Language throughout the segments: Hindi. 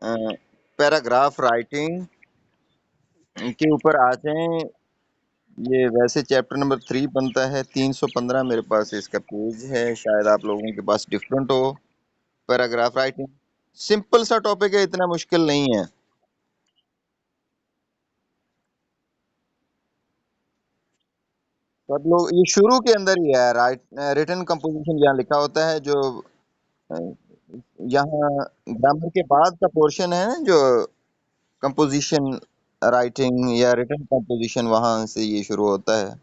पैराग्राफ राइटिंग के ऊपर आ जाएं। ये वैसे चैप्टर नंबर 3 बनता है 315, मेरे पास इसका पेज है, शायद आप लोगों के पास डिफरेंट हो। पैराग्राफ राइटिंग सिंपल सा टॉपिक है, इतना मुश्किल नहीं है। सब लोग ये शुरू के अंदर ही है, राइट। रिटन कंपोजिशन यहाँ लिखा होता है, जो अ, यहाँ ग्रामर के बाद का पोर्शन है ना, जो कंपोजिशन राइटिंग या रिटन कंपोजिशन, वहां से ये शुरू होता है।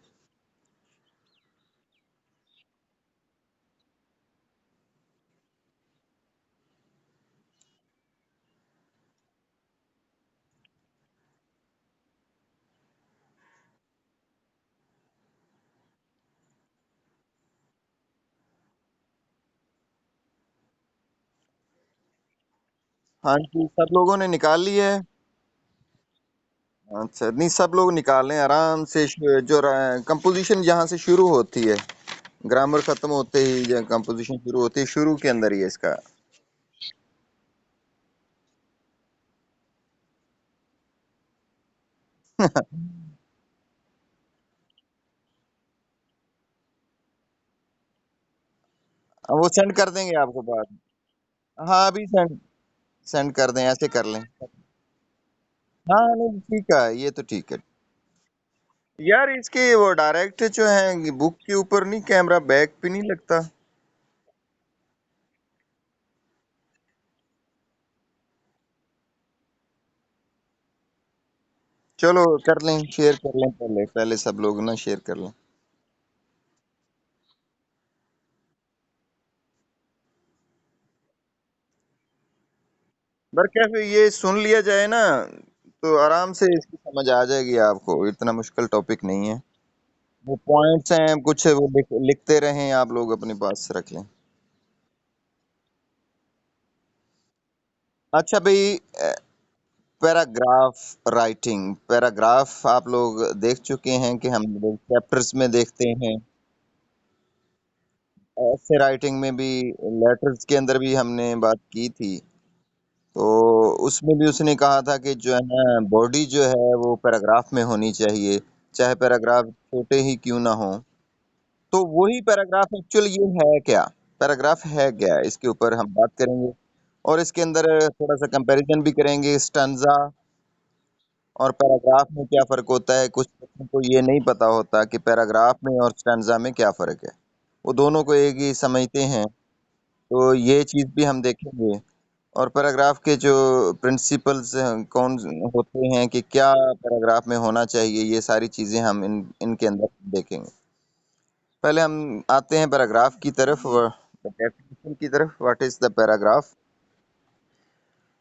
हाँ जी, सब लोगों ने निकाल लिया है। अच्छा, नहीं सब लोग निकाल लें आराम से। जो कंपोजिशन जहाँ से शुरू होती है, ग्रामर खत्म होते ही या कंपोजिशन शुरू होती है, शुरू के अंदर ही है इसका। वो सेंड कर देंगे आपको बाद में। हाँ, अभी सेंड सेंड कर दें, ऐसे कर लें। हाँ नहीं, ठीक है, ये तो ठीक है। यार इसके वो डायरेक्ट जो है बुक के ऊपर नहीं, कैमरा बैक पे नहीं लगता। चलो कर लें, शेयर कर लें, पहले पहले सब लोग ना शेयर कर लें। पर कैसे ये सुन लिया जाए ना, तो आराम से इसकी समझ आ जाएगी आपको, इतना मुश्किल टॉपिक नहीं है। वो पॉइंट्स हैं कुछ, वो लिखते रहें, आप लोग अपने पास रख लें। अच्छा भाई, पैराग्राफ राइटिंग, पैराग्राफ आप लोग देख चुके हैं कि हम लोग चैप्टर्स में देखते हैं, ऐसे राइटिंग में भी, लेटर्स के अंदर भी हमने बात की थी। तो उसमें भी उसने कहा था कि जो है ना, बॉडी जो है वो पैराग्राफ में होनी चाहिए, चाहे पैराग्राफ छोटे ही क्यों ना हो। तो वही पैराग्राफ एक्चुअल ये है क्या, पैराग्राफ है क्या, इसके ऊपर हम बात करेंगे। और इसके अंदर थोड़ा सा कंपैरिजन भी करेंगे स्टैंजा और पैराग्राफ में क्या फर्क होता है। कुछ बच्चों को ये नहीं पता होता कि पैराग्राफ में और स्टैंजा में क्या फर्क है, वो दोनों को एक ही समझते हैं। तो ये चीज भी हम देखेंगे। और पैराग्राफ के जो प्रिंसिपल्स कौन होते हैं, कि क्या पैराग्राफ में होना चाहिए, ये सारी चीजें हम इनके अंदर देखेंगे। पहले हम आते हैं पैराग्राफ की तरफ, डेफिनेशन की तरफ। What is the paragraph.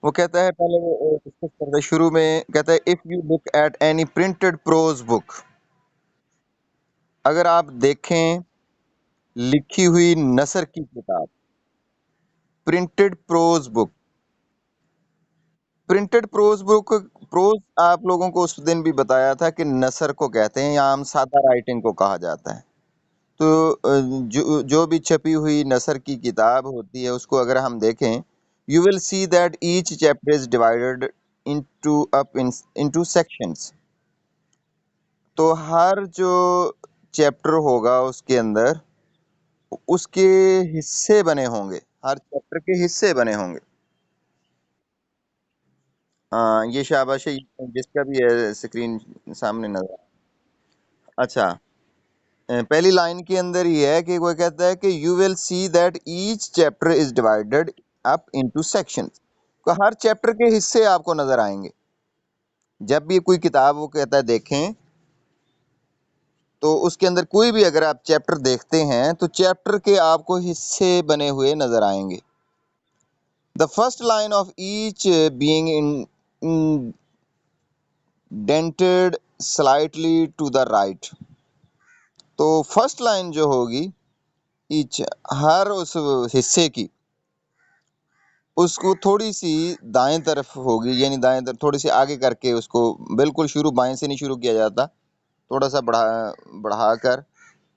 वो कहता है, पहले वो डिस्कस करता है, शुरू में कहता है, if you look at any printed prose book, अगर आप देखें लिखी हुई नसर की किताब, printed prose book. Printed prose book, prose आप लोगों को उस दिन भी बताया था कि नसर को कहते हैं, या आम सादा राइटिंग को कहा जाता है। तो जो भी छपी हुई नसर की किताब होती है, उसको अगर हम देखें, you will see that each chapter is divided into sections. तो हर जो चैप्टर होगा उसके अंदर उसके हिस्से बने होंगे, हर चैप्टर के हिस्से बने होंगे। हाँ, ये शाबाश है, जिसका भी है स्क्रीन सामने नजर। अच्छा, पहली लाइन के अंदर ही है कि वो कहता है कि you will see that each chapter is divided up into sections. तो हर चैप्टर के हिस्से आपको नजर आएंगे। जब भी कोई किताब वो कहता है देखें, तो उसके अंदर कोई भी अगर आप चैप्टर देखते हैं, तो चैप्टर के आपको हिस्से बने हुए नजर आएंगे। The first line of each being indented slightly to the right. तो फर्स्ट लाइन जो होगी ईच, हर उस हिस्से की, उसको थोड़ी सी दाएं तरफ होगी, यानी दाएं तरफ थोड़ी सी आगे करके उसको, बिल्कुल शुरू बाएं से नहीं शुरू किया जाता, थोड़ा सा बढ़ाकर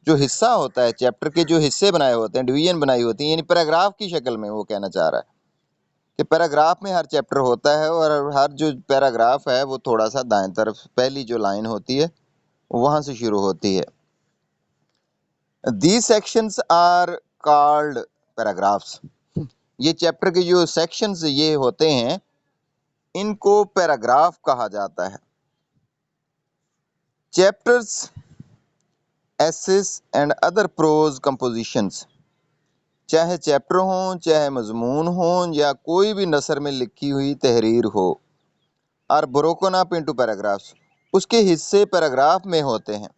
जो हिस्सा होता है, चैप्टर के जो हिस्से बनाए होते हैं, डिवीजन बनाई होती है, यानी पैराग्राफ की शक्ल में वो कहना चाह रहा है कि पैराग्राफ में हर चैप्टर होता है और हर जो पैराग्राफ है वो थोड़ा सा दाएं तरफ पहली जो लाइन होती है वहां से शुरू होती है। These sections are called paragraphs. ये चैप्टर के जो सेक्शंस ये होते हैं इनको पैराग्राफ कहा जाता है। Chapters, essays and other prose compositions, चाहे चैप्टर हों, चाहे मजमून हो या कोई भी नसर में लिखी हुई तहरीर हो, are broken up into paragraphs, उसके हिस्से पैराग्राफ में होते हैं।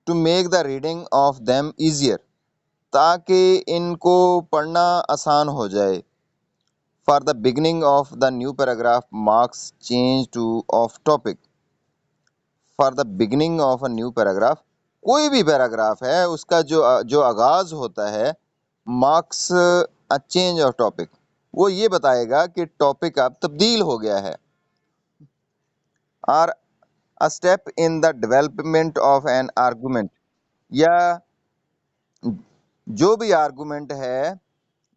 To make the reading of them easier, ताकि इनको पढ़ना आसान हो जाए। For the beginning of the new paragraph marks change to of topic. For the beginning of a new paragraph, कोई भी पैराग्राफ है उसका जो आगाज होता है marks a change of topic, वो ये बताएगा कि टॉपिक अब तब्दील हो गया है। Are a step in the development of an argument, या जो भी आर्गूमेंट है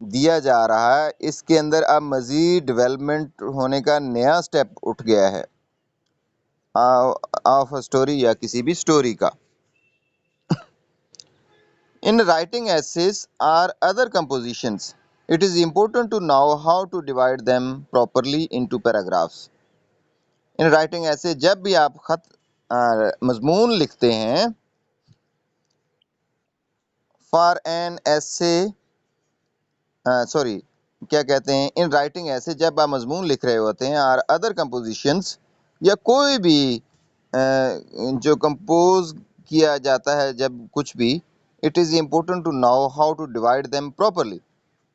दिया जा रहा है इसके अंदर अब मजीद डेवलपमेंट होने का नया स्टेप उठ गया है ऑफ स्टोरी या किसी भी स्टोरी का। In writing essays or other compositions, it is important to know how to divide them properly into paragraphs. In writing essay, जब भी आप खत मजमून लिखते हैं, फॉर एन एसे सॉरी क्या कहते हैं, इन राइटिंग ऐसे जब आप मजमून लिख रहे होते हैं और अदर कंपोजिशंस या कोई भी जो कंपोज किया जाता है जब कुछ भी, it is important to know how to divide them properly,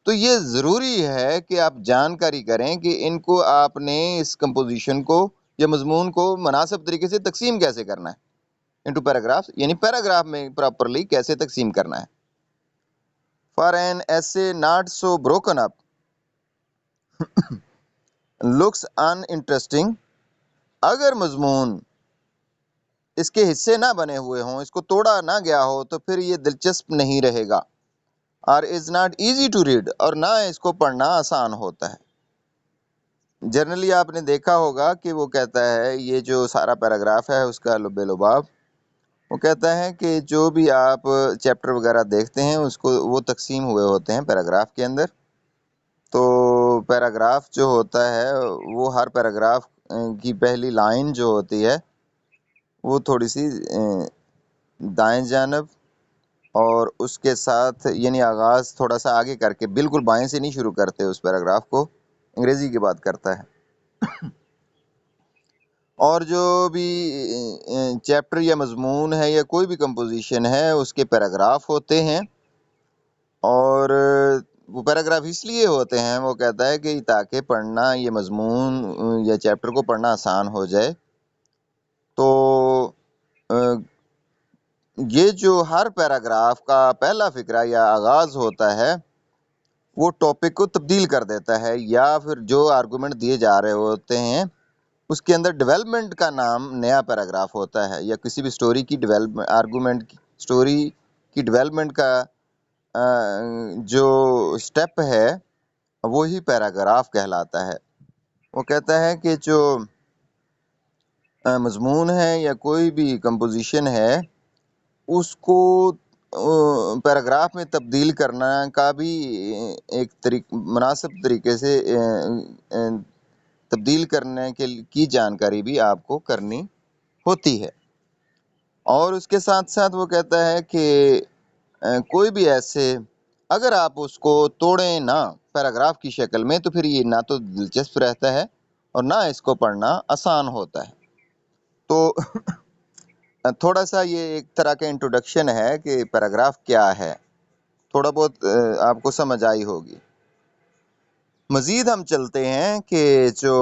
तो ये ज़रूरी है कि आप जानकारी करें कि इनको आपने इस कंपोजिशन को या मजमून को मुनासिब तरीके से तकसीम कैसे करना है इनटू पैराग्राफ्स, यानी पैराग्राफ में प्रॉपरली कैसे तकसीम करना है। फॉर एन ऐसे not so broken up looks uninteresting, अगर मजमून इसके हिस्से ना बने हुए हों, इसको तोड़ा ना गया हो, तो फिर ये दिलचस्प नहीं रहेगा। और is not easy to read, और ना इसको पढ़ना आसान होता है। जनरली आपने देखा होगा कि वो कहता है, ये जो सारा पैराग्राफ है उसका लुबे-लुबाब, वो कहता है कि जो भी आप चैप्टर वगैरह देखते हैं उसको वो तकसीम हुए होते हैं पैराग्राफ के अंदर। तो पैराग्राफ जो होता है वो हर पैराग्राफ की पहली लाइन जो होती है वो थोड़ी सी दाएं जानब और उसके साथ यानी आगाज़ थोड़ा सा आगे करके, बिल्कुल बाएं से नहीं शुरू करते उस पैराग्राफ को, अंग्रेज़ी की बात करता है। और जो भी चैप्टर या मजमून है या कोई भी कंपोजिशन है उसके पैराग्राफ होते हैं, और वो पैराग्राफ इसलिए होते हैं, वो कहता है कि ताकि पढ़ना ये मजमून या चैप्टर को पढ़ना आसान हो जाए। तो ये जो हर पैराग्राफ का पहला फ़िक्रा या आगाज़ होता है वो टॉपिक को तब्दील कर देता है, या फिर जो आर्गूमेंट दिए जा रहे होते हैं उसके अंदर डेवलपमेंट का नाम नया पैराग्राफ होता है, या किसी भी स्टोरी की डेवलपमेंट, आर्गूमेंट की, स्टोरी की डेवलपमेंट का जो स्टेप है वो ही पैराग्राफ कहलाता है। वो कहता है कि जो मजमून है या कोई भी कंपोजिशन है उसको पैराग्राफ में तब्दील करना का भी एक मुनासिब तरीके से तब्दील करने की जानकारी भी आपको करनी होती है। और उसके साथ साथ वो कहता है कि कोई भी ऐसे, अगर आप उसको तोड़ें ना पैराग्राफ की शक्ल में, तो फिर ये ना तो दिलचस्प रहता है और ना इसको पढ़ना आसान होता है। तो थोड़ा सा ये एक तरह का इंट्रोडक्शन है कि पैराग्राफ क्या है, थोड़ा बहुत आपको समझ आई होगी। मज़ीद हम चलते हैं कि जो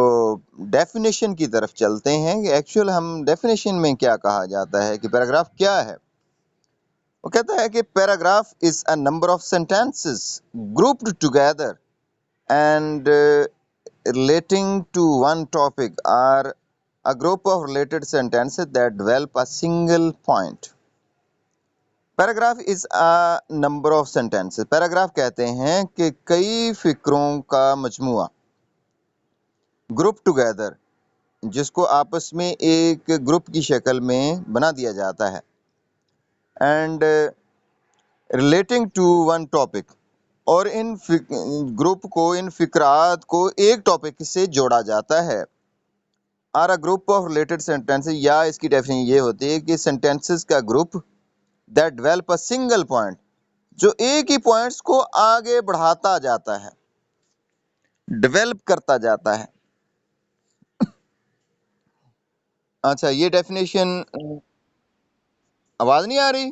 डेफिनेशन की तरफ चलते हैं कि एक्चुअल हम डेफिनेशन में क्या कहा जाता है कि पैराग्राफ क्या है। वो कहता है कि paragraph is a number of sentences grouped together and relating to one topic, or a group of related sentences that develop a single point. Paragraph is a number of sentences, paragraph कहते हैं कि कई फिक्रों का मजमुआ, ग्रुप टुगेदर, जिसको आपस में एक ग्रुप की शक्ल में बना दिया जाता है, and relating to one topic, और इन ग्रुप को, इन फिक्रात को एक टॉपिक से जोड़ा जाता है। Are a group of related sentences, या इसकी डेफिनेशन ये होती है कि सेंटेंसेस का group that develop a single point, जो एक ही पॉइंट्स को आगे बढ़ाता जाता है, डेवलप करता जाता है। अच्छा, ये डेफिनेशन, आवाज नहीं आ रही?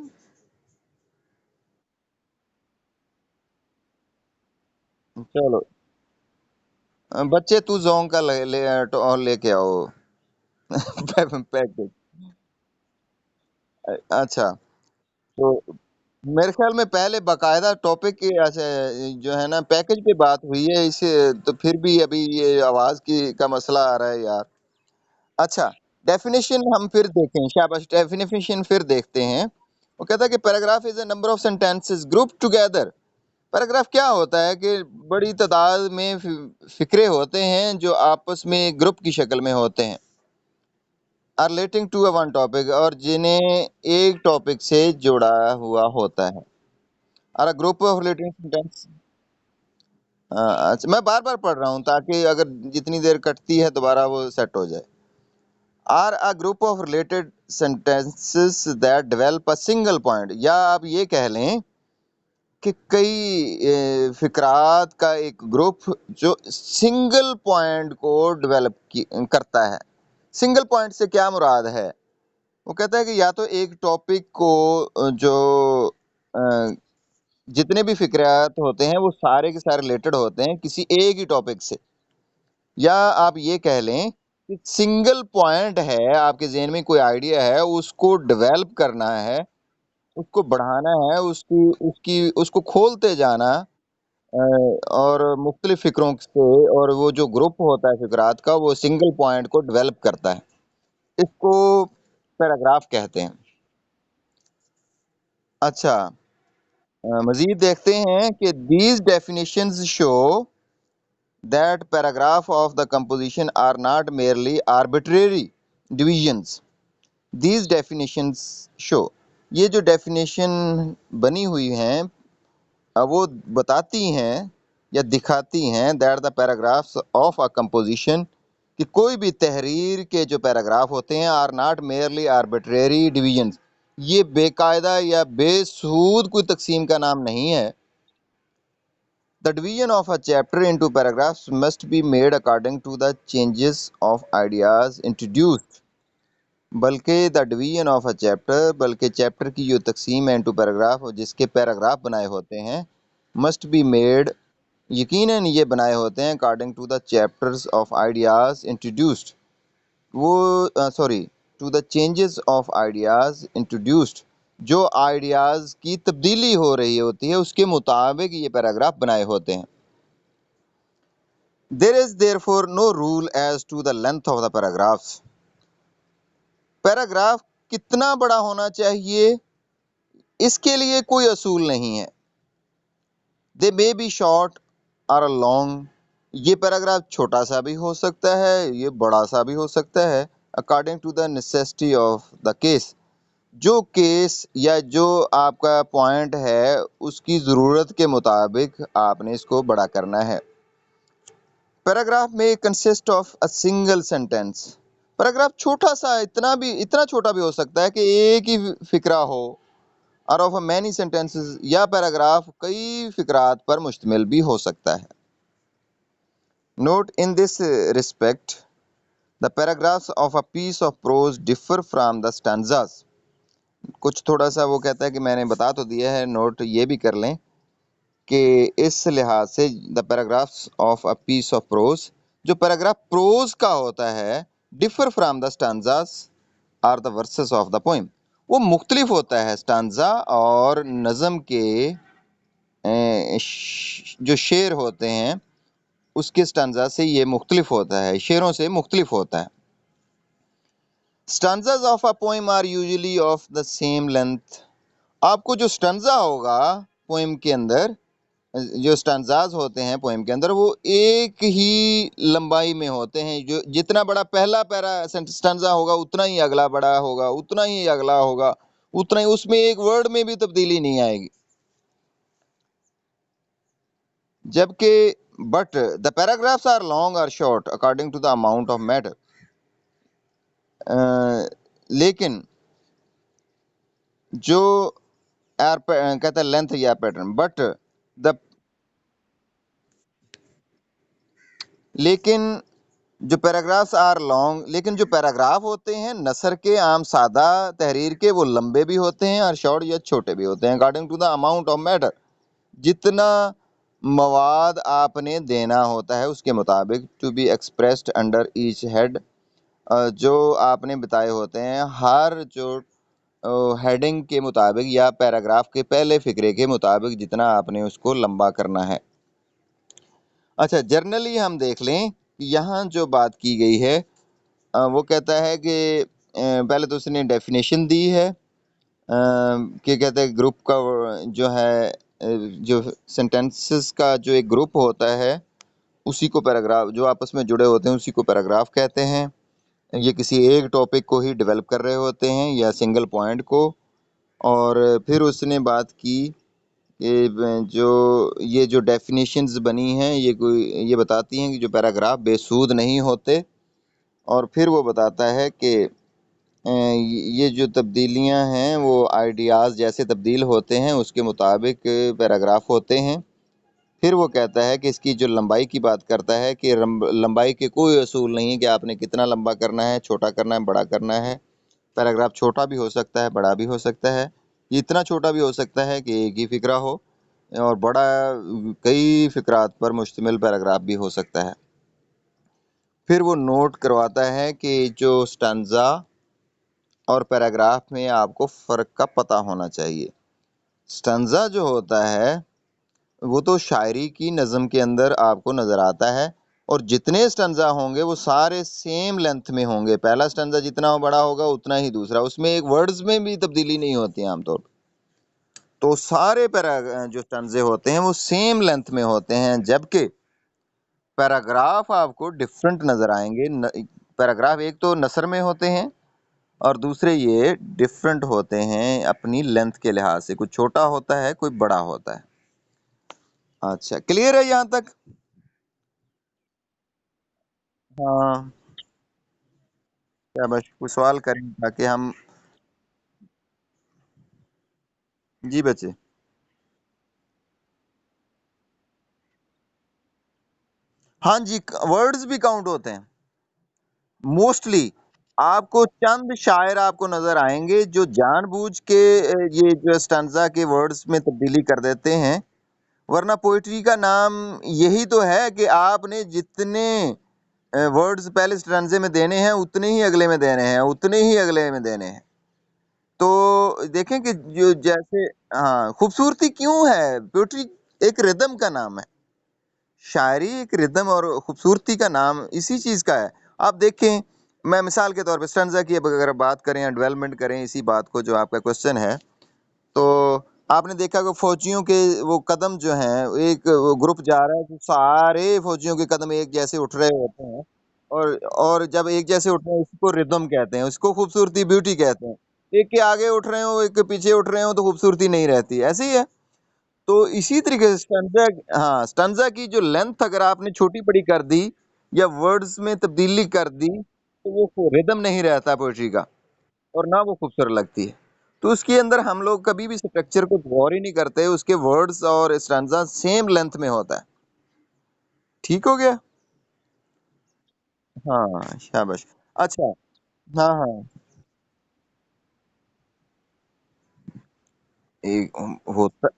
चलो, बच्चे तू जोंग का और लेके आओ पैकेज। अच्छा, तो मेरे ख्याल में पहले बकायदा टॉपिक के, अच्छा, जो है ना, पैकेज पे बात हुई है इसे, तो फिर भी अभी ये आवाज की का मसला आ रहा है यार। अच्छा, डेफिनेशन हम फिर देखें, शाबाश, डेफिनेशन फिर देखते हैं। वो कहता है कि paragraph is a number of sentences group together. Paragraph क्या होता है कि बड़ी तादाद में फिक्रे होते हैं जो आपस में ग्रुप की शक्ल में होते हैं, are relating to a one topic, और जिन्हें एक टॉपिक से जुड़ा हुआ होता है। Are a group of relating sentence. अच्छा, मैं बार बार पढ़ रहा हूँ ताकि अगर जितनी देर कटती है दोबारा वो सेट हो जाए। Are a group of related sentences that develop a single point, या आप ये कह लें कि कई फिक्रात का एक ग्रुप जो सिंगल पॉइंट को डेवलप करता है। सिंगल पॉइंट से क्या मुराद है? वो कहता है कि या तो एक टॉपिक को, जो अ, जितने भी फिक्रात होते हैं वो सारे के सारे रिलेटेड होते हैं किसी एक ही टॉपिक से, या आप ये कह लें कि सिंगल पॉइंट है, आपके ज़हन में कोई आइडिया है, उसको डेवलप करना है, उसको बढ़ाना है, उसकी उसकी उसको खोलते जाना, अ, और मुख्तलिफ फ़िक्रों से, और वो जो ग्रुप होता है फ़िक्रात का, वो सिंगल पॉइंट को डेवलप करता है। इसको पैराग्राफ कहते हैं। अच्छा, मज़ीद देखते हैं कि these definitions show that paragraph of the composition are not merely arbitrary divisions. These definitions show, ये जो डेफिनेशन बनी हुई हैं, वो बताती हैं या दिखाती हैं that the paragraphs of a composition, कि कोई भी तहरीर के जो पैराग्राफ होते हैं, are not merely arbitrary divisions, ये बेकायदा या बेसूद कोई तकसीम का नाम नहीं है। The division of a chapter into paragraphs must be made according to the changes of ideas introduced, बल्कि the division of a chapter, बल्कि चैप्टर की जो तकसीम है इनटू पैराग्राफ, जिसके पैराग्राफ बनाए होते हैं, मस्ट बी मेड, यकीनन ये बनाए होते हैं, according to the chapters of ideas introduced, वो sorry, to the changes of ideas introduced, जो आइडियाज की तब्दीली हो रही होती है उसके मुताबिक ये पैराग्राफ बनाए होते हैं। There is therefore no rule as to the length of the paragraphs. Paragraph कितना बड़ा होना चाहिए, इसके लिए कोई असूल नहीं है। दे मे बी शॉर्ट और लॉन्ग, ये पैराग्राफ छोटा सा भी हो सकता है, ये बड़ा सा भी हो सकता है, according to the necessity of the case, जो केस या जो आपका पॉइंट है उसकी ज़रूरत के मुताबिक आपने इसको बड़ा करना है। पैराग्राफ में consist of a single sentence. Paragraph छोटा सा, इतना छोटा भी हो सकता है कि एक ही फिक्रा हो, और ऑफ मैनी सेंटेंसेस, या पैराग्राफ कई फिक्रात पर मुश्तमिल भी हो सकता है। Note in this respect the paragraphs of a piece of prose differ from the stanzas. कुछ थोड़ा सा वो कहता है कि मैंने बता तो दिया है, नोट ये भी कर लें कि इस लिहाज से the paragraphs of a piece of prose, जो पैराग्राफ प्रोज का होता है, differ from the stanzas or the verses of the poem, वो मुख्तलिफ होता है स्टांजा और नज़म के जो शेर होते हैं उसके स्टांजा से ये मुख्तलिफ होता है, शेरों से मुख्तलिफ होता है। Stanzas of a poem are usually of the same length. आपको जो स्टांजा होगा पोइम के अंदर, जो स्टैंजाज होते हैं पोएम के अंदर वो एक ही लंबाई में होते हैं। जो जितना बड़ा पहला पैरा स्टैंजा होगा उतना ही अगला बड़ा होगा, उतना ही अगला होगा, उतना ही उसमें एक वर्ड में भी तब्दीली नहीं आएगी। जबकि but the paragraphs are long और short according to the amount of matter. लेकिन जो कहता है लेंथ या पैटर्न, बट द लेकिन जो पैराग्राफ्स आर लॉन्ग, लेकिन जो पैराग्राफ होते हैं नसर के, आम सादा तहरीर के, वो लंबे भी होते हैं और शॉर्ट या छोटे भी होते हैं according to the amount of matter. जितना मवाद आपने देना होता है उसके मुताबिक, to be expressed under each head, जो आपने बताए होते हैं हर जो हेडिंग के मुताबिक या पैराग्राफ के पहले फिक्रे के मुताबिक, जितना आपने उसको लंबा करना है। अच्छा, जर्नली हम देख लें कि यहाँ जो बात की गई है, वो कहता है कि पहले तो उसने डेफिनेशन दी है कि कहते हैं ग्रुप का जो है जो सेंटेंसेस का जो एक ग्रुप होता है उसी को पैराग्राफ, जो आपस में जुड़े होते हैं उसी को पैराग्राफ कहते हैं। ये किसी एक टॉपिक को ही डेवलप कर रहे होते हैं या सिंगल पॉइंट को। और फिर उसने बात की कि ये जो डेफिनेशंस बनी हैं ये बताती हैं कि जो पैराग्राफ बेसूद नहीं होते। और फिर वो बताता है कि ये जो तब्दीलियां हैं वो आइडियाज़ जैसे तब्दील होते हैं उसके मुताबिक पैराग्राफ होते हैं। फिर वो कहता है कि इसकी जो लंबाई की बात करता है कि लंबाई के कोई असूल नहीं कि आपने कितना लंबा करना है, छोटा करना है, बड़ा करना है। पैराग्राफ छोटा भी हो सकता है, बड़ा भी हो सकता है। ये इतना छोटा भी हो सकता है कि एक ही फ़िक्रा हो, और बड़ा कई फ़िक्रात पर मुश्तमिल पैराग्राफ भी हो सकता है। फिर वो नोट करवाता है कि जो स्टैंज़ा और पैराग्राफ में आपको फ़र्क का पता होना चाहिए। स्टैंज़ा जो होता है वो तो शायरी की नज़म के अंदर आपको नज़र आता है, और जितने स्टैंज़ा होंगे वो सारे सेम लेंथ में होंगे। पहला स्टैंज़ा जितना बड़ा होगा उतना ही दूसरा, उसमें एक वर्ड्स में भी तब्दीली नहीं होती है आमतौर पर। तो सारे जो स्टैंज़े होते हैं वो सेम लेंथ में होते हैं, जबकि पैराग्राफ आपको डिफरेंट नज़र आएंगे। पैराग्राफ एक तो नसर में होते हैं और दूसरे ये डिफरेंट होते हैं अपनी लेंथ के लिहाज से, कोई छोटा होता है कोई बड़ा होता है। अच्छा, क्लियर है यहाँ तक? हाँ, क्या बस कुछ सवाल करें ताकि हम। जी बच्चे। हाँ जी, वर्ड्स भी काउंट होते हैं मोस्टली। आपको चंद शायर आपको नजर आएंगे जो जानबूझ के ये जो स्टैंजा के वर्ड्स में तब्दीली कर देते हैं, वरना पोइट्री का नाम यही तो है कि आपने जितने वर्ड्स पहले स्टैंजे में देने हैं उतने ही अगले में देने हैं, उतने ही अगले में देने हैं। तो देखें कि जो जैसे, हाँ, खूबसूरती क्यों है, पोइट्री एक रिदम का नाम है। शायरी एक रिदम और खूबसूरती का नाम इसी चीज़ का है। आप देखें, मैं मिसाल के तौर पे स्टैंजा की अब अगर बात करें या डेवलपमेंट करें इसी बात को, जो आपका क्वेश्चन है, तो आपने देखा कि फौजियों के वो कदम जो हैं, एक वो ग्रुप जा रहा है तो सारे फौजियों के कदम एक जैसे उठ रहे होते हैं, और जब एक जैसे उठ रहे हैं उसको रिदम कहते हैं, उसको खूबसूरती ब्यूटी कहते हैं। एक के आगे उठ रहे हो, एक के पीछे उठ रहे हो तो खूबसूरती नहीं रहती, ऐसे ही है। तो इसी तरीके से स्टैंजा, हाँ, स्टैंजा की जो लेंथ अगर आपने छोटी बड़ी कर दी या वर्ड्स में तब्दीली कर दी तो वो रिदम नहीं रहता पोएट्री का, और ना वो खूबसूरत लगती है। तो उसके अंदर हम लोग कभी भी स्ट्रक्चर को गौर ही नहीं करते, उसके वर्ड्स और स्टैंजा सेम लेंथ में होता है। ठीक हो गया? हाँ, शाबाश। अच्छा, हाँ हाँ, एक होता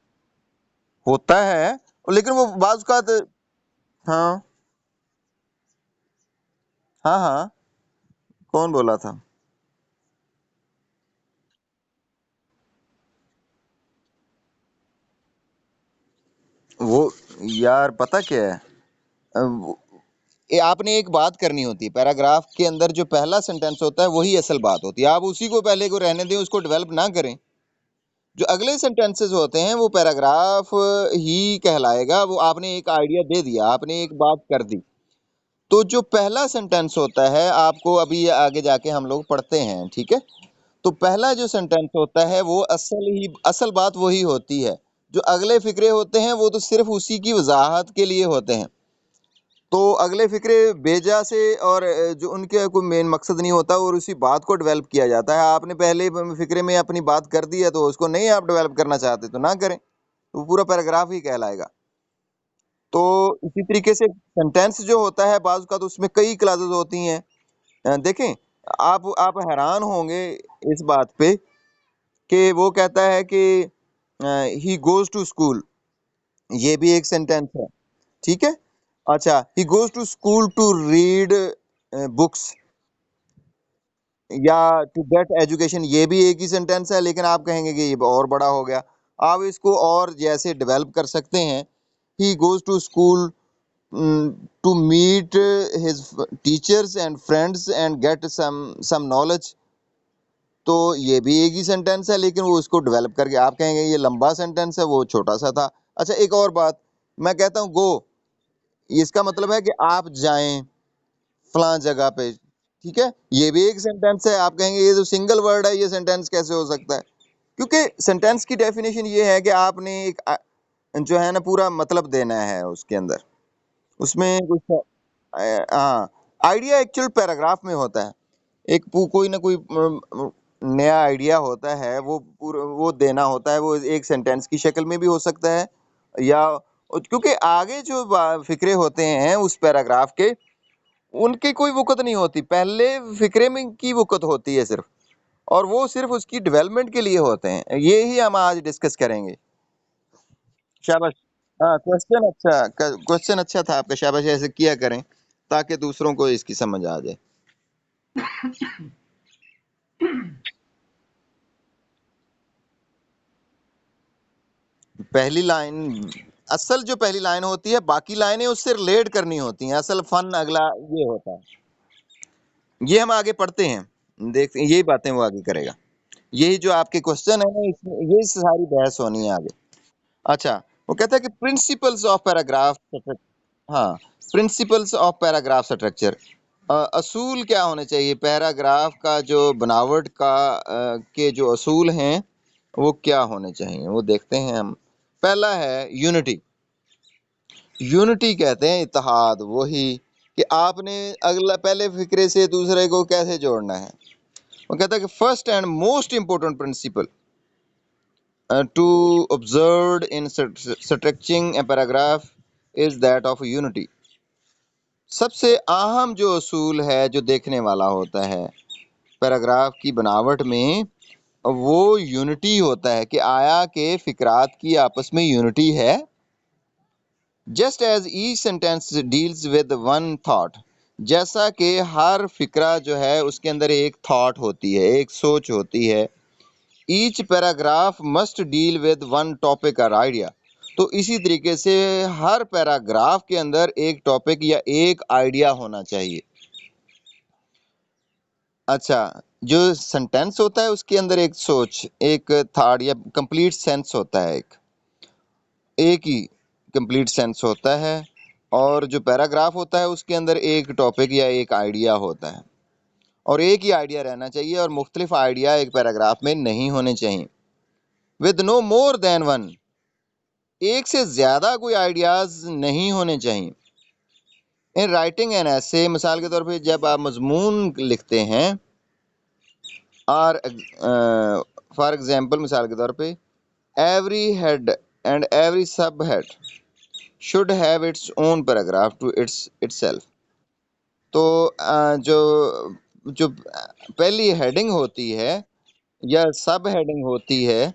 होता है, लेकिन वो बाज का, हाँ हाँ हाँ, कौन बोला था? वो यार पता क्या है, ये आपने एक बात करनी होती है, पैराग्राफ के अंदर जो पहला सेंटेंस होता है वही असल बात होती है। आप उसी को पहले को रहने दें, उसको डेवलप ना करें। जो अगले सेंटेंसेस होते हैं वो पैराग्राफ ही कहलाएगा। वो आपने एक आइडिया दे दिया, आपने एक बात कर दी। तो जो पहला सेंटेंस होता है, आपको अभी ये आगे जाके हम लोग पढ़ते हैं, ठीक है? तो पहला जो सेंटेंस होता है वो असल बात वही होती है। जो अगले फिक्रे होते हैं वो तो सिर्फ उसी की वजाहत के लिए होते हैं। तो अगले फिक्रे बेजा से और जो उनके कोई मेन मकसद नहीं होता और उसी बात को डेवलप किया जाता है। आपने पहले फिक्रे में अपनी बात कर दी है, तो उसको नहीं आप डेवलप करना चाहते तो ना करें, तो पूरा पैराग्राफ ही कहलाएगा। तो इसी तरीके से सेंटेंस जो होता है बाज़ का, तो उसमें कई क्लासेस होती हैं। देखें, आप हैरान होंगे इस बात पे कि वो कहता है कि ही गोज़ टू स्कूल, ये भी एक सेंटेंस है, ठीक है? अच्छा, he goes to school to read books या टू गेट एजुकेशन, ये भी एक ही सेंटेंस है, लेकिन आप कहेंगे कि ये और बड़ा हो गया। आप इसको और जैसे डेवलप कर सकते हैं, he goes to school to meet his teachers and friends and get some knowledge, तो ये भी एक ही सेंटेंस है, लेकिन वो उसको डेवलप करके आप कहेंगे ये लंबा सेंटेंस है, वो छोटा सा था। अच्छा, एक और बात, मैं कहता हूँ गो, इसका मतलब है कि आप जाएं फलां जगह पे, ठीक है? ये भी एक सेंटेंस है। आप कहेंगे ये तो सिंगल वर्ड है, ये सेंटेंस कैसे हो सकता है? क्योंकि सेंटेंस की डेफिनेशन ये है कि आपने एक जो है ना पूरा मतलब देना है उसके अंदर, उसमें कुछ हाँ, आइडिया एक्चुअल पैराग्राफ में होता है। एक कोई ना कोई नया आइडिया होता है, वो पूरा वो देना होता है, वो एक सेंटेंस की शक्ल में भी हो सकता है, या क्योंकि आगे जो फिक्रे होते हैं उस पैराग्राफ के, उनकी कोई वक़्त नहीं होती, पहले फिक्रे में की वक़्त होती है सिर्फ, और वो सिर्फ उसकी डेवलपमेंट के लिए होते हैं। ये ही हम आज डिस्कस करेंगे। शाबाश। हाँ, क्वेश्चन अच्छा था आपका, शाबाश, ऐसे किया करें ताकि दूसरों को इसकी समझ आ जाए। पहली लाइन, असल जो पहली लाइन होती है, बाकी लाइनें उससे रिलेट करनी होती हैं। असल फन अगला ये होता है। ये हम आगे पढ़ते हैं, देखते हैं, यही बातें वो आगे करेगा। यही जो आपके क्वेश्चन है ना, इसमें ये सारी बहस होनी है आगे। अच्छा, वो कहता है कि प्रिंसिपल्स ऑफ पैराग्राफ, हाँ, प्रिंसिपल्स ऑफ पैराग्राफ स्ट्रक्चर, असूल क्या होने चाहिए पैराग्राफ का, जो बनावट का के जो असूल हैं वो क्या होने चाहिए, वो देखते हैं हम। पहला है यूनिटी। यूनिटी कहते हैं इत्तेहाद, वही कि आपने अगला पहले फिक्रे से दूसरे को कैसे जोड़ना है। वो कहता है कि first and most important principle to observe in structuring a paragraph is that of unity. सबसे अहम जो असूल है जो देखने वाला होता है पैराग्राफ की बनावट में, वो यूनिटी होता है कि आया के फिक्रात की आपस में यूनिटी है। Just as each sentence deals with one thought, जैसा कि हर फिक्रा जो है उसके अंदर एक थॉट होती है, एक सोच होती है। Each paragraph must deal with one topic और आइडिया, तो इसी तरीके से हर पैराग्राफ के अंदर एक टॉपिक या एक आइडिया होना चाहिए। अच्छा, जो सेंटेंस होता है उसके अंदर एक सोच, एक थॉट या कंप्लीट सेंस होता है, एक ही कंप्लीट सेंस होता है। और जो पैराग्राफ होता है उसके अंदर एक टॉपिक या एक आइडिया होता है, और एक ही आइडिया रहना चाहिए, और मुख्तलिफ आइडिया एक पैराग्राफ में नहीं होने चाहिए। With no more than one, एक से ज्यादा कोई आइडियाज नहीं होने चाहिए। इन राइटिंग एन ऐसे, मिसाल के तौर पे जब आप मजमून लिखते हैं, और फॉर एग्जांपल मिसाल के तौर पे, every head and every sub head should have its own paragraph to itself. तो जो जो पहली हेडिंग होती है या सब हेडिंग होती है,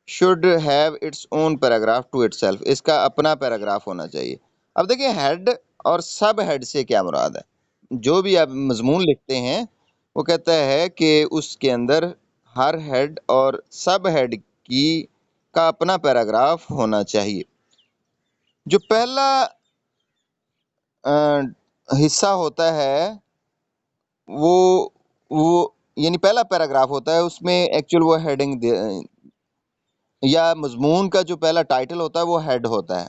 should have its own paragraph to itself, इसका अपना पैराग्राफ होना चाहिए। अब देखिए, हेड और सब हेड से क्या मुराद है। जो भी आप मजमून लिखते हैं, वो कहता है कि उसके अंदर हर हेड और सब हेड की का अपना पैराग्राफ होना चाहिए। जो पहला हिस्सा होता है, वो वो यानी पहला पैराग्राफ होता है, उसमें एक्चुअल वो हेडिंग या मज़मून का जो पहला टाइटल होता है वो हेड होता है,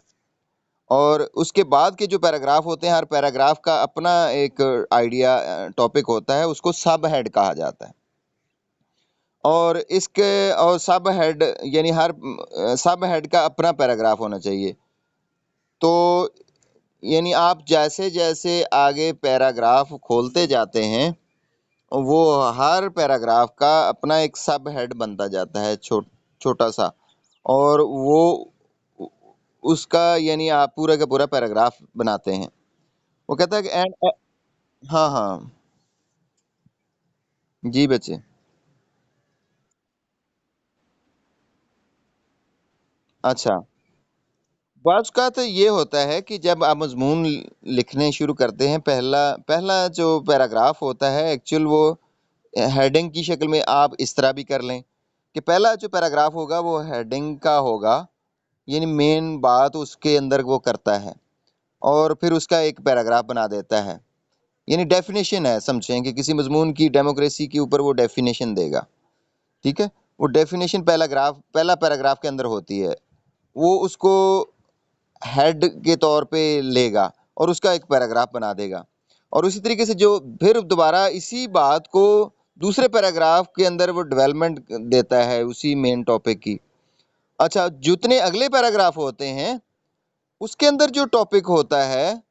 और उसके बाद के जो पैराग्राफ होते हैं, हर पैराग्राफ का अपना एक आइडिया टॉपिक होता है, उसको सब हेड कहा जाता है। और इसके और सब हेड यानी हर सब हेड का अपना पैराग्राफ होना चाहिए। तो यानी आप जैसे-जैसे आगे पैराग्राफ खोलते जाते हैं, वो हर पैराग्राफ का अपना एक सब हेड बनता जाता है, छोटा-सा, और वो उ उसका यानी आप पूरा का पूरा पैराग्राफ बनाते हैं। वो कहता है कि हाँ, हाँ। जी बच्चे। अच्छा। बाज़ औक़ात ये होता है कि जब आप मज़मून लिखने शुरू करते हैं, पहला पहला जो पैराग्राफ होता है एक्चुअल वो हेडिंग की शक्ल में आप इस तरह भी कर लें कि पहला जो पैराग्राफ होगा वो हेडिंग का होगा, यानी मेन बात उसके अंदर वो करता है, और फिर उसका एक पैराग्राफ बना देता है। यानी डेफ़िनिशन है, समझें कि किसी मज़मून की डेमोक्रेसी के ऊपर वो डेफ़िनिशन देगा, ठीक है? वो डेफ़िनिशन पहला पैराग्राफ के अंदर होती है। वो उसको हेड के तौर पे लेगा और उसका एक पैराग्राफ बना देगा, और उसी तरीके से जो फिर दोबारा इसी बात को दूसरे पैराग्राफ के अंदर वो डेवलपमेंट देता है उसी मेन टॉपिक की। अच्छा, जितने अगले पैराग्राफ होते हैं, उसके अंदर जो टॉपिक होता है,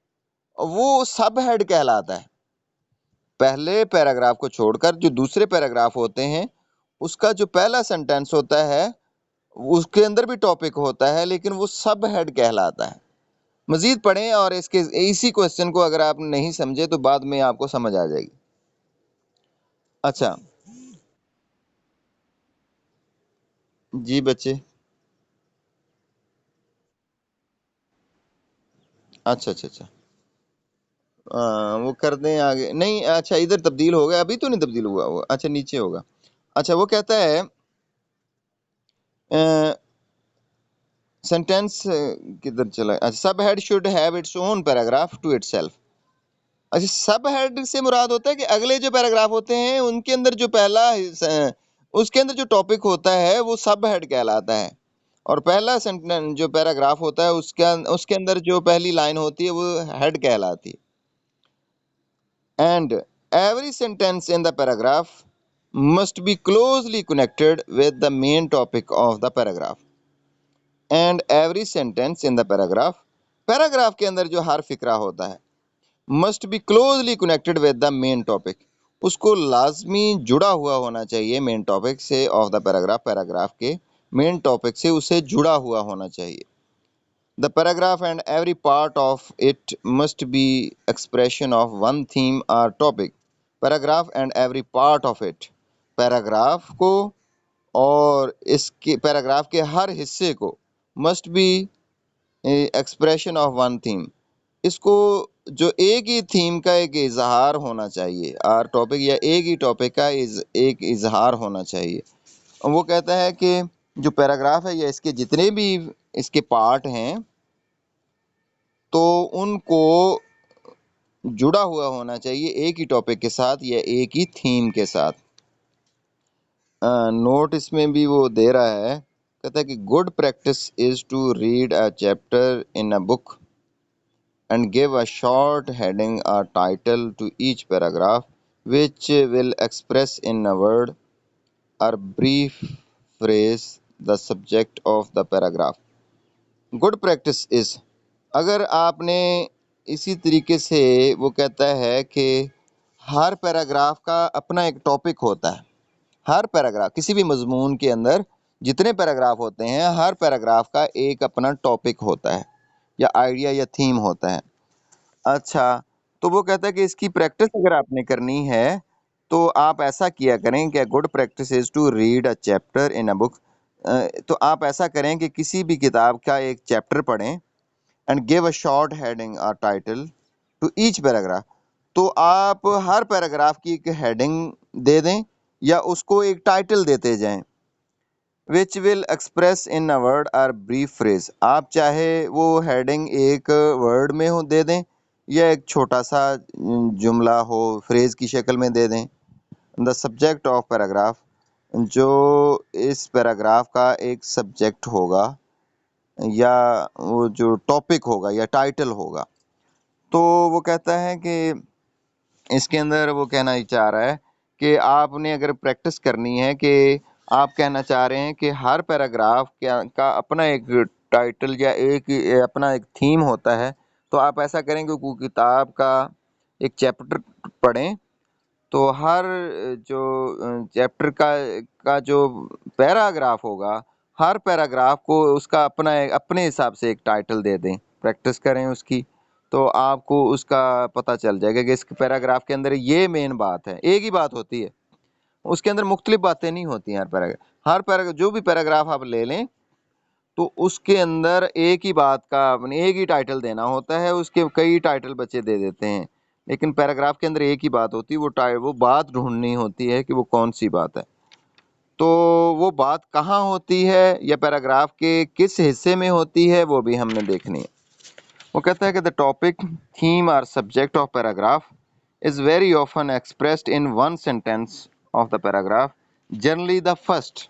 वो सब हेड कहलाता है। पहले पैराग्राफ को छोड़कर जो दूसरे पैराग्राफ होते हैं, उसका जो पहला सेंटेंस होता है, उसके अंदर भी टॉपिक होता है, लेकिन वो सब हेड कहलाता है। मज़ीद पढ़ें, और इसके इसी क्वेश्चन को अगर आप नहीं समझे तो बाद में आपको समझ आ जाएगी। अच्छा। जी बच्चे। अच्छा, अच्छा, अच्छा। वो कर दें आगे, नहीं, अच्छा, इधर तब्दील हो गया, अभी तो नहीं तब्दील हुआ वो, अच्छा नीचे होगा। अच्छा, वो कहता है सेंटेंस किधर चला, अच्छा, sub head should have its own paragraph to itself. अच्छा, सब हेड से मुराद होता है कि अगले जो पैराग्राफ होते हैं उनके अंदर जो उसके अंदर जो टॉपिक होता है वो सब हेड कहलाता है, और पहला सेंटेंस जो पैराग्राफ होता है उसके अंदर जो पहली लाइन होती है वो हेड कहलाती है। And every sentence in the paragraph must be closely connected with the main topic of the paragraph. And every sentence in the paragraph के अंदर जो हर फिक्रा होता है must be closely connected with the main topic, उसको लाजमी जुड़ा हुआ होना चाहिए मेन टॉपिक से ऑफ द पैराग्राफ के मेन टॉपिक से उसे जुड़ा हुआ होना चाहिए। The paragraph and every part of it must be expression of one theme or topic. Paragraph and every part of it, paragraph को और इसके पैराग्राफ के हर हिस्से को must be expression of one theme, इसको जो एक ही थीम का एक इजहार होना चाहिए, और टॉपिक या एक ही टॉपिक का एक इजहार होना चाहिए। वो कहता है कि जो पैराग्राफ है या इसके जितने भी इसके पार्ट हैं, तो उनको जुड़ा हुआ होना चाहिए एक ही टॉपिक के साथ या एक ही थीम के साथ। नोट इसमें भी वो दे रहा है, कहता है कि good practice is to read a chapter in a book and give a short heading or title to each paragraph, which will express in a word or brief phrase the subject of the paragraph. Good practice is, अगर आपने इसी तरीके से, वो कहता है कि हर पैराग्राफ का अपना एक टॉपिक होता है। हर पैराग्राफ किसी भी मजमून के अंदर जितने पैराग्राफ होते हैं, हर पैराग्राफ का एक अपना टॉपिक होता है या आइडिया या थीम होता है। अच्छा, तो वो कहता है कि इसकी प्रैक्टिस अगर आपने करनी है, तो आप ऐसा किया करें कि good practice is to read a chapter in a book. तो आप ऐसा करें कि किसी भी किताब का एक चैप्टर पढ़ें and give a short heading और टाइटल टू ईच पैराग्राफ। तो आप हर पैराग्राफ की एक हेडिंग दे दें या उसको एक टाइटल देते जाएं, which will express in a word और ब्रीफ फ्रेज। आप चाहे वो हेडिंग एक वर्ड में हो दे दें या एक छोटा सा जुमला हो फ्रेज की शक्ल में दे दें। द सब्जेक्ट ऑफ पैराग्राफ, जो इस पैराग्राफ का एक सब्जेक्ट होगा या वो जो टॉपिक होगा या टाइटल होगा, तो वो कहता है कि इसके अंदर वो कहना ही चाह रहा है कि आपने अगर प्रैक्टिस करनी है कि आप कहना चाह रहे हैं कि हर पैराग्राफ का अपना एक टाइटल या एक अपना एक थीम होता है, तो आप ऐसा करेंगे कि किताब का एक चैप्टर पढ़ें, तो हर जो चैप्टर का जो पैराग्राफ होगा, हर पैराग्राफ को उसका अपने हिसाब से एक टाइटल दे दें, प्रैक्टिस करें उसकी, तो आपको उसका पता चल जाएगा कि इस पैराग्राफ के अंदर ये मेन बात है। एक ही बात होती है, उसके अंदर मुख्तलिफ बातें नहीं होती हैं। हर पैराग्राफ जो भी पैराग्राफ आप ले लें, तो उसके अंदर एक ही बात का एक ही टाइटल देना होता है, उसके कई टाइटल बच्चे दे देते हैं, लेकिन पैराग्राफ के अंदर एक ही बात होती है, वो बात ढूंढनी होती है कि वो कौन सी बात है। तो वो बात कहाँ होती है या पैराग्राफ के किस हिस्से में होती है, वो भी हमने देखनी है। वो कहता है कि द टॉपिक, थीम और subject of paragraph is very often expressed in one sentence of the paragraph, generally the first.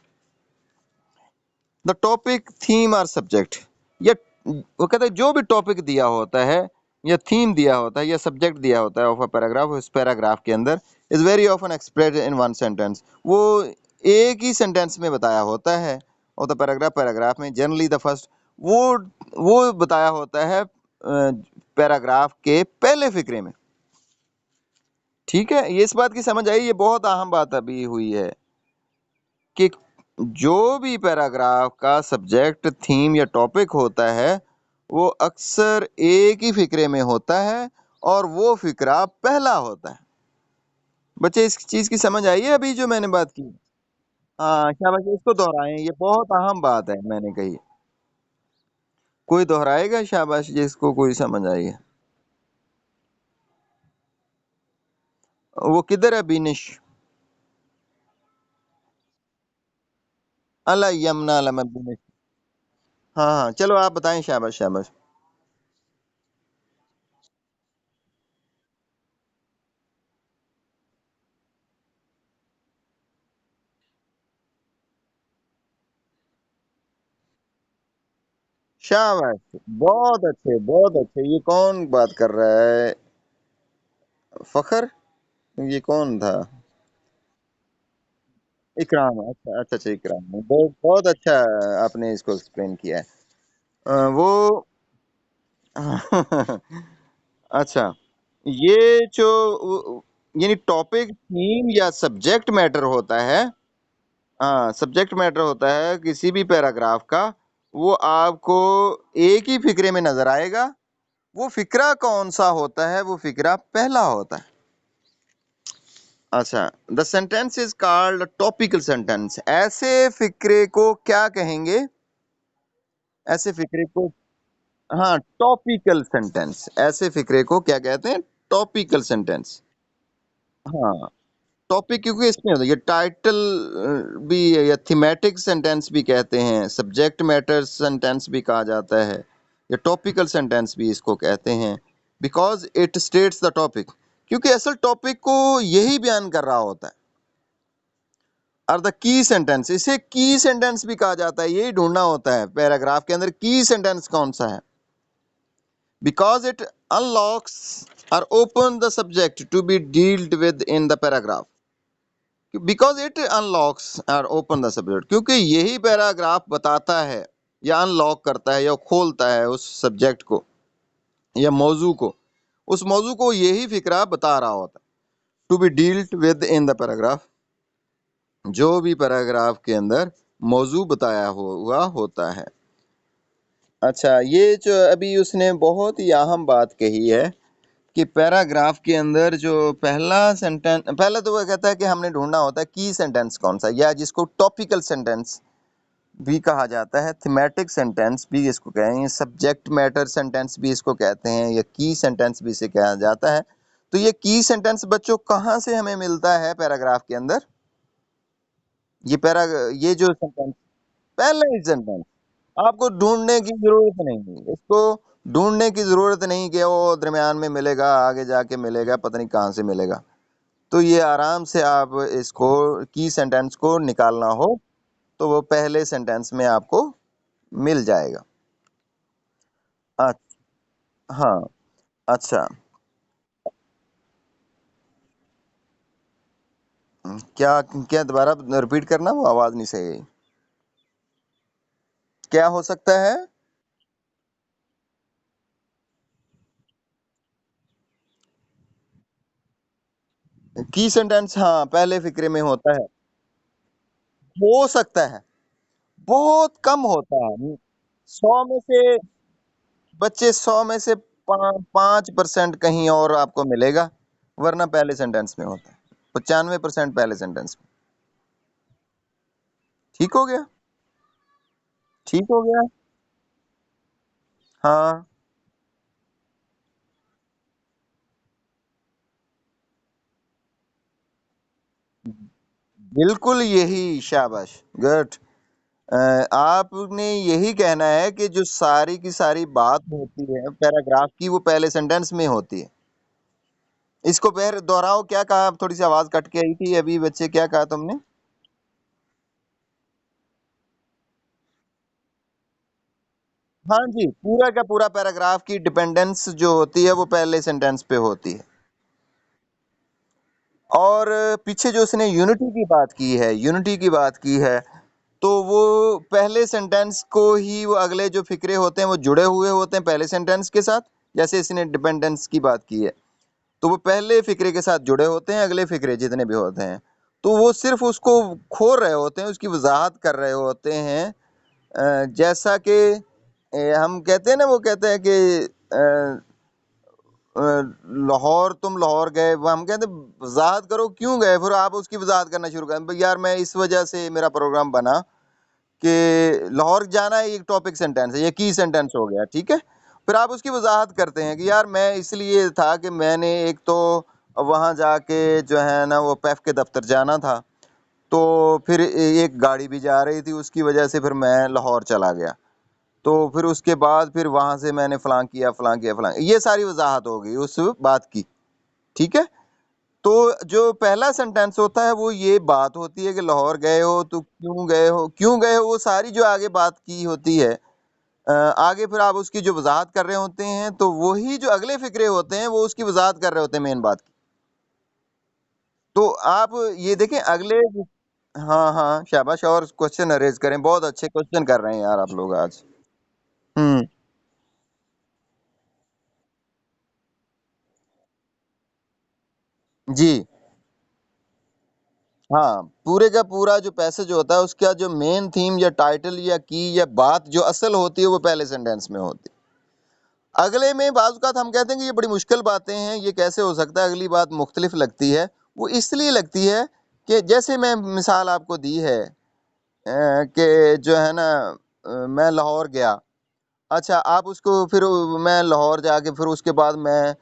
The topic, theme और सब्जेक्ट, या वो कहता है जो भी टॉपिक दिया होता है या थीम दिया होता है या सब्जेक्ट दिया होता है ऑफ अ पैराग्राफ, उस पैराग्राफ के अंदर is very often expressed in one sentence, वो एक ही सेंटेंस में बताया होता है। और द पैराग्राफ, पैराग्राफ में जनरली द फर्स्ट, वो बताया होता है पैराग्राफ के पहले फिक्रे में। ठीक है, ये इस बात की समझ आई, ये बहुत अहम बात अभी हुई है कि जो भी पैराग्राफ का सब्जेक्ट, थीम या टॉपिक होता है, वो अक्सर एक ही फिक्रे में होता है और वो फिक्रा पहला होता है। बच्चे, इस चीज की समझ आई है अभी जो मैंने बात की? हाँ, शाबाश, इसको दोहराएं, ये बहुत अहम बात है मैंने कही। कोई दोहराएगा? शाबाश, जिसको कोई समझ आई है। वो किधर है बीनिश? अला यमुना लम बीनिश। हाँ हाँ, चलो आप बताएं। शाबाश शाबाश। शाबाश, बहुत अच्छे बहुत अच्छे। ये कौन बात कर रहा है? फखर? ये कौन था? इकराम? अच्छा अच्छा अच्छा, इकराम, बहुत बहुत अच्छा। आपने इसको एक्सप्लेन किया है। वो अच्छा, ये जो यानी टॉपिक, थीम या सब्जेक्ट मैटर होता है, हाँ, सब्जेक्ट मैटर होता है किसी भी पैराग्राफ का, वो आपको एक ही फिक्रे में नजर आएगा। वो फिक्रा कौन सा होता है? वो फिक्रा पहला होता है। अच्छा, the sentence is called topical sentence. ऐसे फिक्रे को क्या कहेंगे? ऐसे फिक्रे को, हाँ, टॉपिकल सेंटेंस। ऐसे फिक्रे को क्या कहते हैं? Topical sentence. हाँ, टॉपिक क्योंकि इसमें होता है, ये टाइटल भी है, या थीमेटिक सेंटेंस भी कहते हैं, सब्जेक्ट मैटर सेंटेंस भी कहा जाता है, या टॉपिकल सेंटेंस भी इसको कहते हैं, because it states the topic, क्योंकि असल टॉपिक को यही बयान कर रहा होता है। और द की सेंटेंस, इसे की सेंटेंस भी कहा जाता है, यही ढूंढना होता है पैराग्राफ के अंदर की सेंटेंस कौन सा है, because it unlocks or opens the subject to be dealt with in the paragraph. Because it unlocks or opens the subject, क्योंकि यही पैराग्राफ बताता है या अनलॉक करता है या खोलता है उस सब्जेक्ट को या मौजू को, उस मौजू को यही फिक्रा बता रहा होता है। To be dealt with in the paragraph, जो भी पैराग्राफ के अंदर मौजू बताया हुआ होता है। अच्छा, ये जो अभी उसने बहुत ही अहम बात कही है कि पैराग्राफ के अंदर जो पहला सेंटेंस, पहला तो वो कहता है कि हमने ढूंढना होता है की सेंटेंस कौन सा, या जिसको टॉपिकल सेंटेंस भी कहा जाता है, थीमेटिक सेंटेंस भी इसको कहेंगे, सब्जेक्ट मैटर सेंटेंस भी इसको कहते हैं, या की सेंटेंस भी इसे कहा जाता है। तो ये की सेंटेंस बच्चों कहाँ से हमें मिलता है पैराग्राफ के अंदर? ये पैरा ये जो सेंटेंस, पहला ही सेंटेंस, आपको ढूंढने की जरूरत नहीं है इसको। ढूंढने की जरूरत नहीं कि वो दरमियान में मिलेगा, आगे जाके मिलेगा, पता नहीं कहाँ से मिलेगा। तो ये आराम से आप इसको की सेंटेंस को निकालना हो तो वो पहले सेंटेंस में आपको मिल जाएगा। हाँ, अच्छा। क्या क्या दोबारा रिपीट करना, वो आवाज नहीं सही आई। क्या हो सकता है? की सेंटेंस हाँ पहले फिक्रे में होता है। हो सकता है, बहुत कम होता है। 100 में से बच्चे 100 में से 5% कहीं और आपको मिलेगा, वरना पहले सेंटेंस में होता है। 95% पहले सेंटेंस में। ठीक हो गया? ठीक हो गया। हाँ, बिल्कुल यही, शाबाश, गुड। आपने यही कहना है कि जो सारी की सारी बात होती है पैराग्राफ की, वो पहले सेंटेंस में होती है। इसको फिर दोहराओ, क्या कहा? थोड़ी सी आवाज कट के आई थी अभी, बच्चे, क्या कहा तुमने? हाँ जी, पूरा का पूरा पैराग्राफ की डिपेंडेंस जो होती है वो पहले सेंटेंस पे होती है। और पीछे जो उसने यूनिटी की बात की है, यूनिटी की बात की है, तो वो पहले सेंटेंस को ही वो अगले जो फिक्रे होते हैं वो जुड़े हुए होते हैं पहले सेंटेंस के साथ। जैसे इसने डिपेंडेंस की बात की है, तो वो पहले फिक्रे के साथ जुड़े होते हैं, अगले फिक्रे जितने भी होते हैं तो वो सिर्फ उसको खोल रहे होते हैं, उसकी वजाहत कर रहे होते हैं। जैसा कि हम कहते हैं ना, वो कहते हैं कि अ, लाहौर, तुम लाहौर गए, वो हम कहते हैं वजाहत करो क्यों गए, फिर आप उसकी वजाहत करना शुरू करें, भाई यार मैं इस वजह से मेरा प्रोग्राम बना कि लाहौर जाना है, एक टॉपिक सेंटेंस है, ये की सेंटेंस हो गया, ठीक है। फिर आप उसकी वजाहत करते हैं कि यार मैं इसलिए था कि मैंने एक तो वहाँ जाके जो है ना वो पैफ के दफ्तर जाना था, तो फिर एक गाड़ी भी जा रही थी, उसकी वजह से फिर मैं लाहौर चला गया, तो फिर उसके बाद फिर वहां से मैंने फलां किया, फलां किया, फलां, ये सारी वजाहत हो गई उस बात की, ठीक है। तो जो पहला सेंटेंस होता है वो ये बात होती है कि लाहौर गए हो तो क्यों गए हो, क्यों गए हो, वो सारी जो आगे बात की होती है। आगे फिर आप उसकी जो वजाहत कर रहे होते हैं, तो वही जो अगले फिक्रे होते हैं वो उसकी वजाहत कर रहे होते हैं मेन बात की। तो आप ये देखें अगले। हाँ हाँ, शाबाश, और क्वेश्चन अरेज करें, बहुत अच्छे क्वेश्चन कर रहे हैं यार आप लोग आज। हम्म। जी। हाँ, पूरे का पूरा जो पैसेज होता है उसका जो मेन थीम या टाइटल या की या बात जो असल होती है वो पहले सेंटेंस में होती है। अगले में बाज़ औक़ात हम कहते हैं कि ये बड़ी मुश्किल बातें हैं, ये कैसे हो सकता है, अगली बात मुख्तलिफ लगती है। वो इसलिए लगती है कि जैसे मैं मिसाल आपको दी है कि जो है ना मैं लाहौर गया। अच्छा, आप उसको फिर मैं लाहौर जाके फिर उसके बाद मैं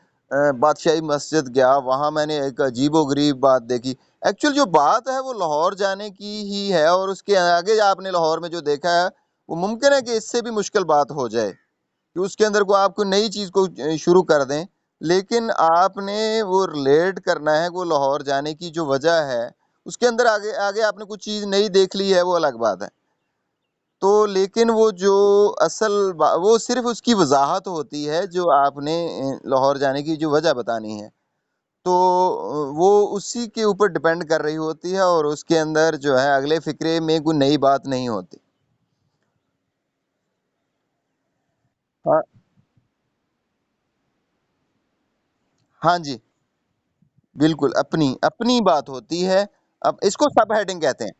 बादशाही मस्जिद गया, वहाँ मैंने एक अजीबो-गरीब बात देखी। एक्चुअल जो बात है वो लाहौर जाने की ही है, और उसके आगे आपने लाहौर में जो देखा है, वो मुमकिन है कि इससे भी मुश्किल बात हो जाए, कि उसके अंदर को आप कोई नई चीज़ को शुरू कर दें। लेकिन आपने वो रिलेट करना है, वो लाहौर जाने की जो वजह है, उसके अंदर आगे आगे आपने कुछ चीज़ नई देख ली है, वो अलग बात है। तो लेकिन वो जो असल वो सिर्फ़ उसकी वज़ाहत होती है जो आपने लाहौर जाने की जो वजह बतानी है। तो वो उसी के ऊपर डिपेंड कर रही होती है, और उसके अंदर जो है अगले फ़िक्रे में कोई नई बात नहीं होती। हाँ, हाँ जी, बिल्कुल अपनी, अपनी बात होती है। अब इसको सब हेडिंग कहते हैं।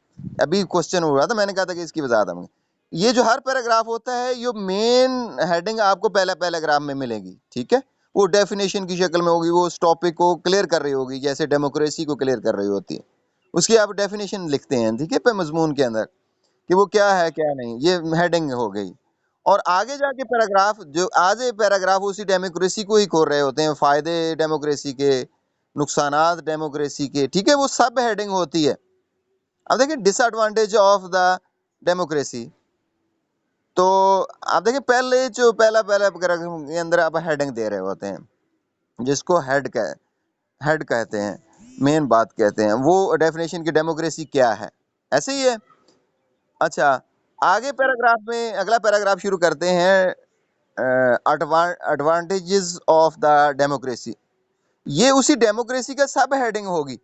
अभी क्वेश्चन हो रहा था, मैंने कहा था कि इसकी वज़ाहत हम ये जो हर पैराग्राफ होता है, ये मेन हेडिंग आपको पहला पैराग्राफ में मिलेगी, ठीक है? वो डेफिनेशन की शक्ल में होगी, वो उस टॉपिक को क्लियर कर रही होगी, जैसे डेमोक्रेसी को क्लियर कर रही होती है। उसकी आप डेफिनेशन लिखते हैं, ठीक है? पे मज़मून के अंदर कि वो क्या है, क्या नहीं, ये हेडिंग हो गई। और आगे जाके पैराग्राफ, जो आधे पैराग्राफ उसी डेमोक्रेसी को ही खोल रहे होते हैं, फ़ायदे डेमोक्रेसी के, नुकसानात डेमोक्रेसी के, ठीक है? वो सब हेडिंग होती है। अब देखिए डिसएडवांटेज ऑफ द डेमोक्रेसी। तो आप देखिए पहले जो पहला पहला पैराग्राफ के अंदर आप हेडिंग दे रहे होते हैं, जिसको हेड कहते हैं। मेन बात कहते हैं, वो डेफिनेशन की डेमोक्रेसी क्या है, ऐसे ही है। अच्छा, आगे पैराग्राफ में अगला पैराग्राफ शुरू करते हैं, एडवांटेजेस ऑफ द डेमोक्रेसी। ये उसी डेमोक्रेसी का सब हेडिंग होगी।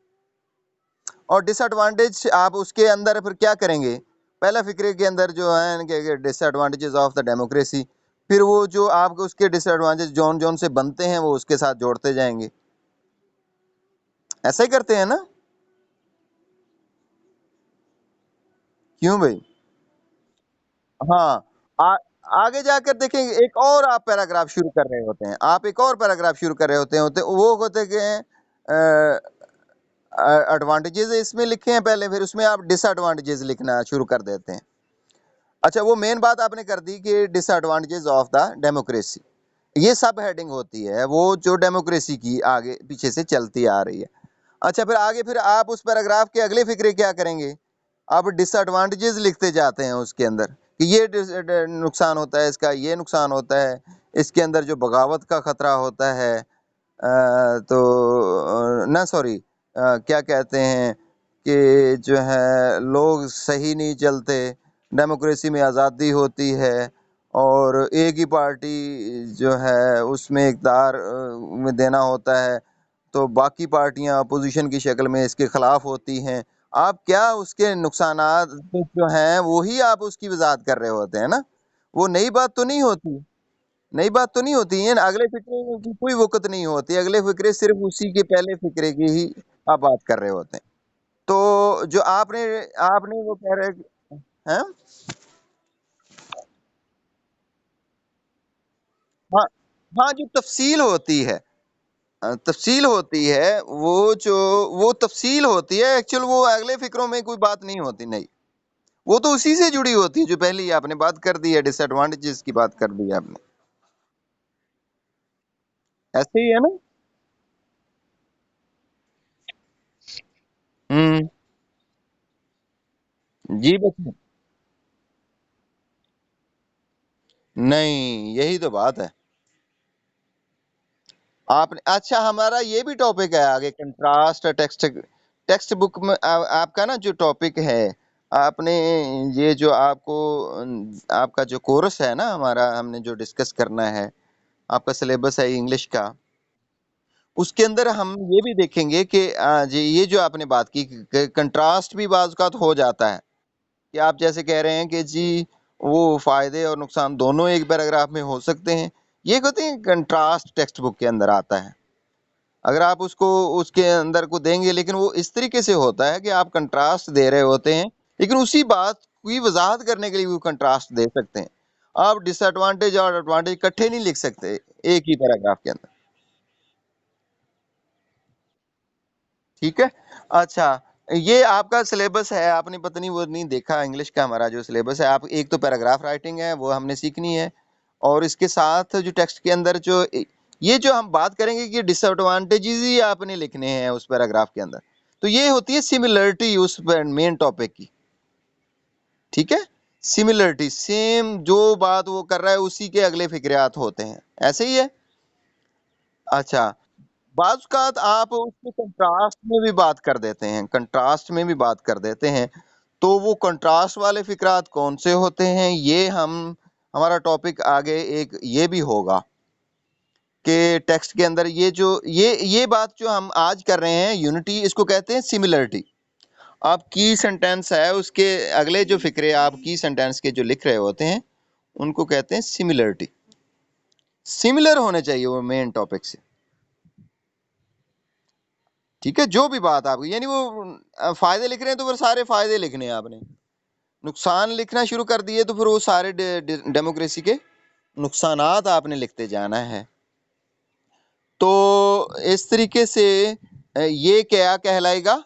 और डिसएडवांटेज आप उसके अंदर फिर क्या करेंगे, पहला फिक्रे के अंदर जो है डिसएडवांटेजेस ऑफ द डेमोक्रेसी, फिर वो जो आपको उसके डिसएडवांटेज जोन जोन से बनते हैं वो उसके साथ जोड़ते जाएंगे। ऐसा ही करते हैं ना, क्यों भाई? हाँ। आ, आगे जाकर देखेंगे, एक और आप पैराग्राफ शुरू कर रहे होते हैं, आप एक और पैराग्राफ शुरू कर रहे होते हैं वो होते कि एडवांटेजेस इसमें लिखे हैं पहले, फिर उसमें आप डिसएडवांटेजेस लिखना शुरू कर देते हैं। अच्छा, वो मेन बात आपने कर दी कि डिसएडवांटेजेस ऑफ द डेमोक्रेसी, ये सब हेडिंग होती है वो जो डेमोक्रेसी की आगे पीछे से चलती आ रही है। अच्छा, फिर आगे फिर आप उस पैराग्राफ के अगले फिक्रे क्या करेंगे, आप डिसएडवांटेजेस लिखते जाते हैं उसके अंदर कि ये नुकसान होता है इसका, ये नुकसान होता है इसके अंदर, जो बगावत का खतरा होता है, तो ना सॉरी, क्या कहते हैं कि जो है लोग सही नहीं चलते, डेमोक्रेसी में आज़ादी होती है और एक ही पार्टी जो है उसमें इक़्तिदार में देना होता है, तो बाकी पार्टियां अपोजिशन की शक्ल में इसके खिलाफ होती हैं। आप क्या उसके नुकसानात जो हैं वही आप उसकी वजाहत कर रहे होते हैं ना, वो नई बात तो नहीं होती, नई बात तो नहीं होती है, अगले फिक्रे की कोई वक़्त नहीं होती, अगले फिक्रे सिर्फ उसी के पहले फिक्रे की ही आप बात कर रहे होते हैं। तो जो आपने आपने वो कह रहे हैं, हाँ, हाँ, जो तफ़सील होती है, तफ़सील होती है, वो जो वो तफ़सील होती है, एक्चुअल वो अगले फ़िक्रों में कोई बात नहीं होती, नहीं। वो तो उसी से जुड़ी होती है जो पहले ही आपने बात कर दी है, डिसएडवांटेजेस की बात कर दी है आपने। ऐसे ही है ना? हुँ। जी बच्चे। नहीं, यही तो बात है। आपने अच्छा, हमारा ये भी टॉपिक है आगे, कंट्रास्ट टेक्स्ट टेक्स्ट बुक में आपका ना जो टॉपिक है, आपने ये जो आपको आपका जो कोर्स है ना हमारा, हमने जो डिस्कस करना है, आपका सिलेबस है इंग्लिश का, उसके अंदर हम ये भी देखेंगे कि जी ये जो आपने बात की कंट्रास्ट भी बाज़ औक़ात हो जाता है, कि आप जैसे कह रहे हैं कि जी वो फ़ायदे और नुकसान दोनों एक पैराग्राफ में हो सकते हैं। ये कहते हैं कंट्रास्ट टेक्स्ट बुक के अंदर आता है। अगर आप उसको उसके अंदर को देंगे, लेकिन वो इस तरीके से होता है कि आप कंट्रास्ट दे रहे होते हैं, लेकिन उसी बात की वज़ाहत करने के लिए वो कंट्रास्ट दे सकते हैं। आप डिसएडवांटेज और एडवांटेज इकट्ठे नहीं लिख सकते एक ही पैराग्राफ के अंदर। ठीक है? अच्छा, ये आपका सिलेबस है, आपने पता नहीं वो नहीं देखा इंग्लिश का हमारा जो सिलेबस है, आप एक तो पैराग्राफ राइटिंग है, वो हमने सीखनी है, और इसके साथ जो टेक्स्ट के अंदर जो ये जो हम बात करेंगे कि डिसएडवांटेजेस ही आपने लिखने हैं उस पैराग्राफ के अंदर, तो ये होती है सिमिलरिटी उस मेन टॉपिक की। ठीक है? सिमिलरिटी, सेम जो बात वो कर रहा है उसी के अगले फिक्रियात होते हैं, ऐसे ही है। अच्छा, बाज़-औक़ात आप उसके कंट्रास्ट में भी बात कर देते हैं, कंट्रास्ट में भी बात कर देते हैं। तो वो कंट्रास्ट वाले फ़िक्रात कौन से होते हैं, ये हम हमारा टॉपिक आगे एक ये भी होगा कि टेक्स्ट के अंदर ये जो ये बात जो हम आज कर रहे हैं यूनिटी, इसको कहते हैं सिमिलरिटी। आप की सेंटेंस है उसके अगले जो फ़िक्रे आप की सेंटेंस के जो लिख रहे होते हैं, उनको कहते हैं सिमिलरिटी। सिमिलर होने चाहिए वो मेन टॉपिक से। ठीक है? जो भी बात आपकी, यानी वो फ़ायदे लिख रहे हैं तो फिर सारे फ़ायदे लिखने हैं आपने। नुकसान लिखना शुरू कर दिए तो फिर वो सारे डेमोक्रेसी के नुकसानात आपने लिखते जाना है। तो इस तरीके से ये क्या कहलाएगा?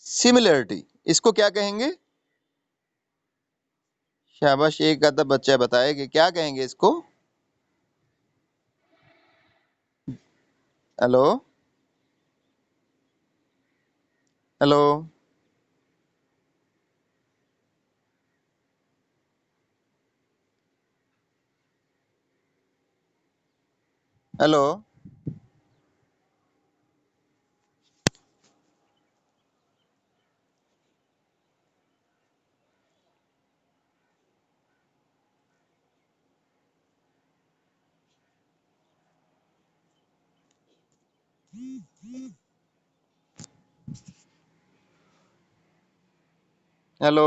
सिमिलरिटी। इसको क्या कहेंगे? शाबाश, एक आधा बच्चा बताए कि क्या कहेंगे इसको? हेलो? हेलो? हेलो? हेलो।